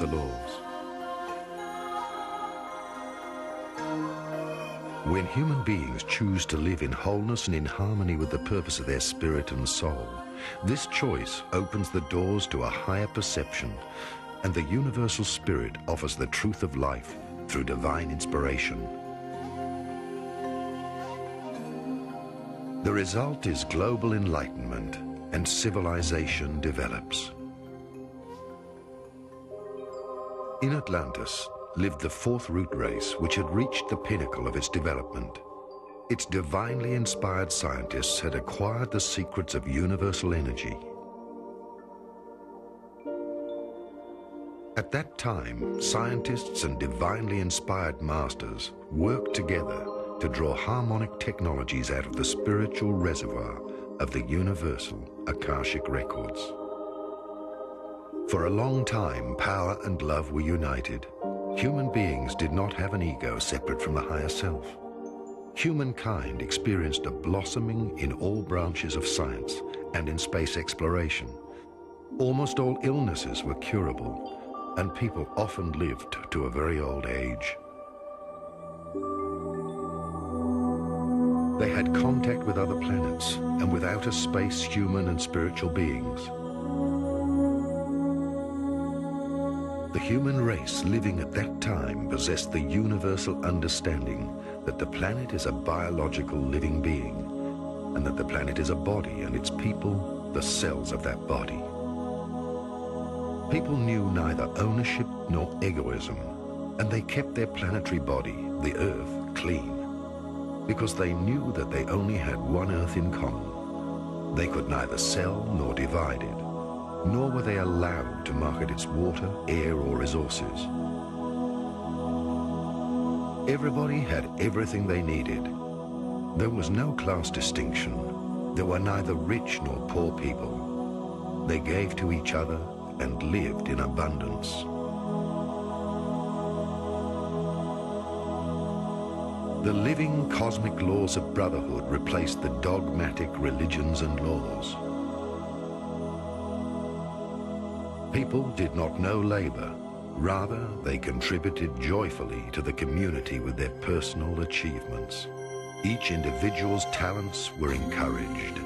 the laws. When human beings choose to live in wholeness and in harmony with the purpose of their spirit and soul, this choice opens the doors to a higher perception, and the universal spirit offers the truth of life through divine inspiration. The result is global enlightenment, and civilization develops. In Atlantis lived the fourth root race, which had reached the pinnacle of its development. Its divinely inspired scientists had acquired the secrets of universal energy. At that time, scientists and divinely inspired masters worked together to draw harmonic technologies out of the spiritual reservoir of the universal Akashic records. For a long time, power and love were united. Human beings did not have an ego separate from the higher self. Humankind experienced a blossoming in all branches of science and in space exploration. Almost all illnesses were curable, and people often lived to a very old age. They had contact with other planets and with outer space human and spiritual beings. The human race living at that time possessed the universal understanding that the planet is a biological living being, and that the planet is a body and its people the cells of that body. People knew neither ownership nor egoism, and they kept their planetary body, the Earth, clean, because they knew that they only had one Earth in common. They could neither sell nor divide it, nor were they allowed to market its water, air, or resources. Everybody had everything they needed. There was no class distinction. There were neither rich nor poor people. They gave to each other and lived in abundance. The living cosmic laws of brotherhood replaced the dogmatic religions and laws. People did not know labor. Rather, they contributed joyfully to the community with their personal achievements. Each individual's talents were encouraged.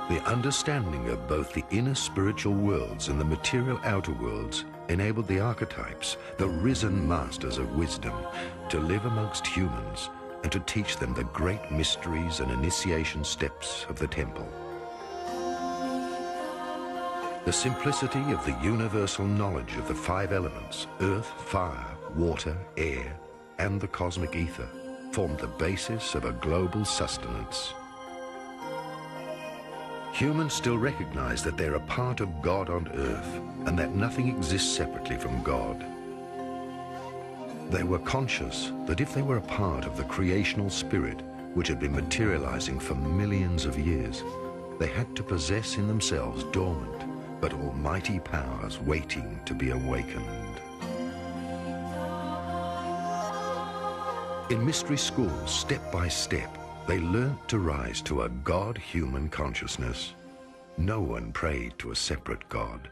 The understanding of both the inner spiritual worlds and the material outer worlds enabled the archetypes, the risen masters of wisdom, to live amongst humans and to teach them the great mysteries and initiation steps of the temple. The simplicity of the universal knowledge of the five elements, earth, fire, water, air, and the cosmic ether, formed the basis of a global sustenance. Humans still recognize that they're a part of God on earth, and that nothing exists separately from God. They were conscious that if they were a part of the creational spirit, which had been materializing for millions of years, they had to possess in themselves dormant but almighty powers waiting to be awakened. In mystery schools, step by step, they learnt to rise to a God-human consciousness. No one prayed to a separate God.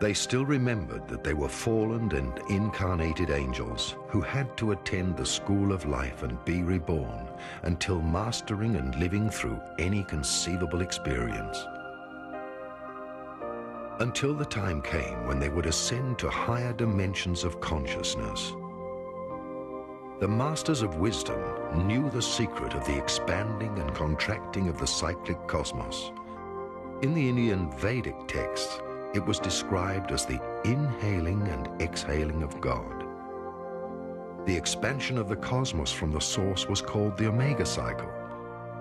They still remembered that they were fallen and incarnated angels who had to attend the school of life and be reborn until mastering and living through any conceivable experience. Until the time came when they would ascend to higher dimensions of consciousness. The masters of wisdom knew the secret of the expanding and contracting of the cyclic cosmos. In the Indian Vedic texts, it was described as the inhaling and exhaling of God. The expansion of the cosmos from the source was called the Omega cycle,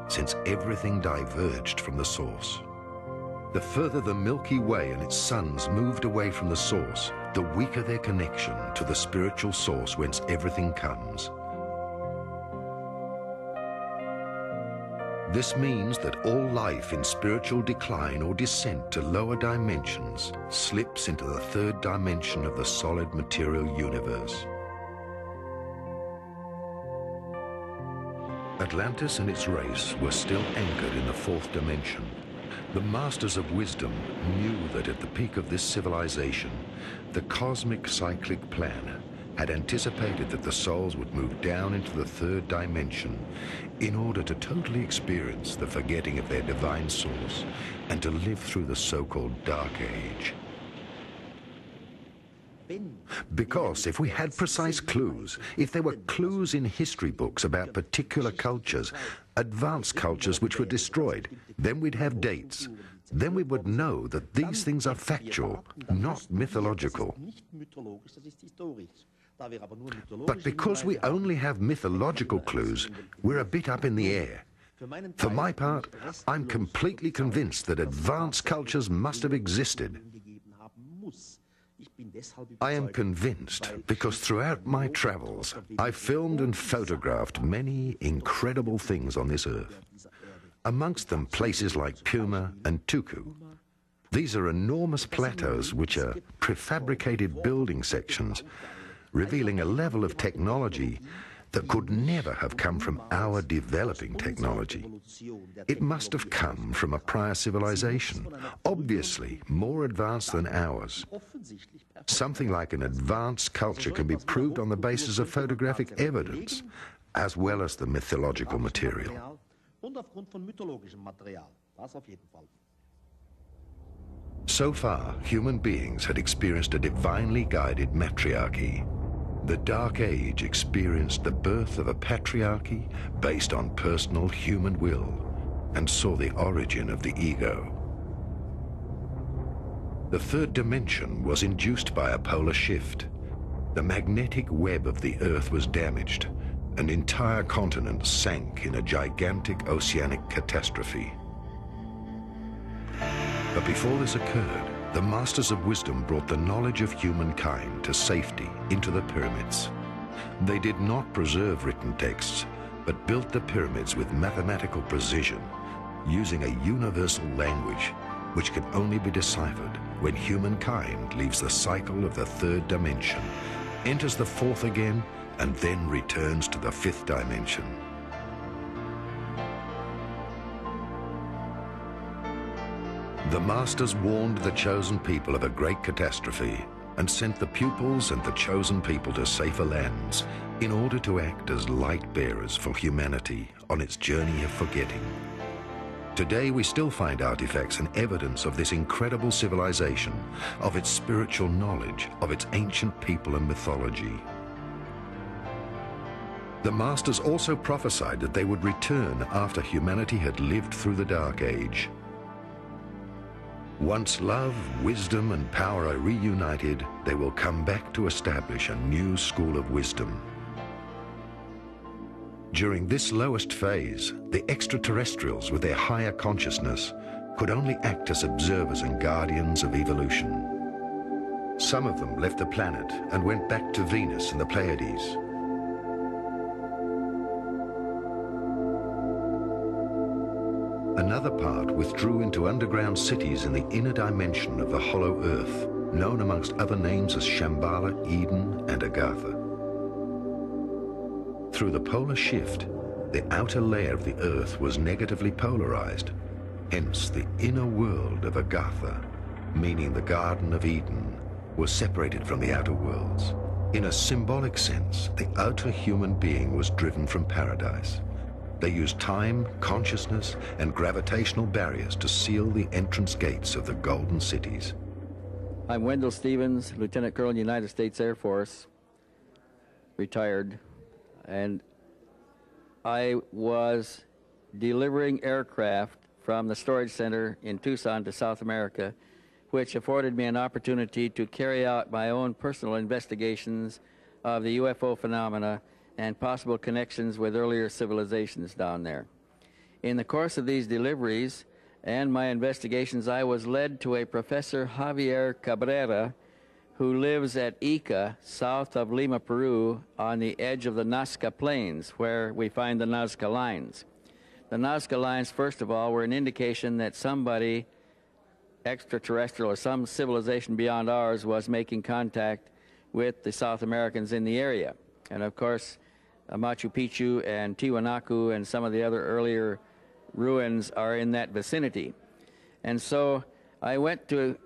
since everything diverged from the source. The further the Milky Way and its suns moved away from the source, the weaker their connection to the spiritual source whence everything comes. This means that all life in spiritual decline or descent to lower dimensions slips into the third dimension of the solid material universe. Atlantis and its race were still anchored in the fourth dimension, The Masters of Wisdom knew that at the peak of this civilization, the cosmic cyclic plan had anticipated that the souls would move down into the third dimension in order to totally experience the forgetting of their divine source and to live through the so-called Dark Age. Because if we had precise clues, if there were clues in history books about particular cultures, advanced cultures which were destroyed, then we'd have dates. Then we would know that these things are factual, not mythological. But because we only have mythological clues, we're a bit up in the air. For my part, I'm completely convinced that advanced cultures must have existed. I am convinced because throughout my travels, I filmed and photographed many incredible things on this earth. Amongst them, places like Puma and Tuku. These are enormous plateaus which are prefabricated building sections, revealing a level of technology that could never have come from our developing technology. It must have come from a prior civilization, obviously more advanced than ours. Something like an advanced culture can be proved on the basis of photographic evidence, as well as the mythological material. So far, human beings had experienced a divinely guided matriarchy. The Dark Age experienced the birth of a patriarchy based on personal human will and saw the origin of the ego. The third dimension was induced by a polar shift. The magnetic web of the Earth was damaged, and entire continents sank in a gigantic oceanic catastrophe. But before this occurred, the Masters of Wisdom brought the knowledge of humankind to safety into the pyramids. They did not preserve written texts, but built the pyramids with mathematical precision, using a universal language which can only be deciphered when humankind leaves the cycle of the third dimension, enters the fourth again, and then returns to the fifth dimension. The Masters warned the chosen people of a great catastrophe and sent the pupils and the chosen people to safer lands in order to act as light bearers for humanity on its journey of forgetting. Today we still find artifacts and evidence of this incredible civilization, of its spiritual knowledge, of its ancient people and mythology. The Masters also prophesied that they would return after humanity had lived through the Dark Age. Once love, wisdom, and power are reunited, they will come back to establish a new school of wisdom. During this lowest phase, the extraterrestrials with their higher consciousness could only act as observers and guardians of evolution. Some of them left the planet and went back to Venus and the Pleiades. Another part withdrew into underground cities in the inner dimension of the hollow earth, known amongst other names as Shambhala, Eden, and Agartha. Through the polar shift, the outer layer of the earth was negatively polarized, hence the inner world of Agartha, meaning the Garden of Eden, was separated from the outer worlds. In a symbolic sense, the outer human being was driven from paradise. They used time, consciousness, and gravitational barriers to seal the entrance gates of the golden cities. I'm Wendell Stevens, Lieutenant Colonel, United States Air Force, retired, and I was delivering aircraft from the storage center in Tucson to South America, which afforded me an opportunity to carry out my own personal investigations of the UFO phenomena and possible connections with earlier civilizations down there. In the course of these deliveries and my investigations, I was led to a Professor Javier Cabrera, who lives at Ica, south of Lima, Peru, on the edge of the Nazca Plains, where we find the Nazca Lines. The Nazca Lines, first of all, were an indication that somebody extraterrestrial or some civilization beyond ours was making contact with the South Americans in the area. And of course, Machu Picchu and Tiwanaku and some of the other earlier ruins are in that vicinity. And so I went to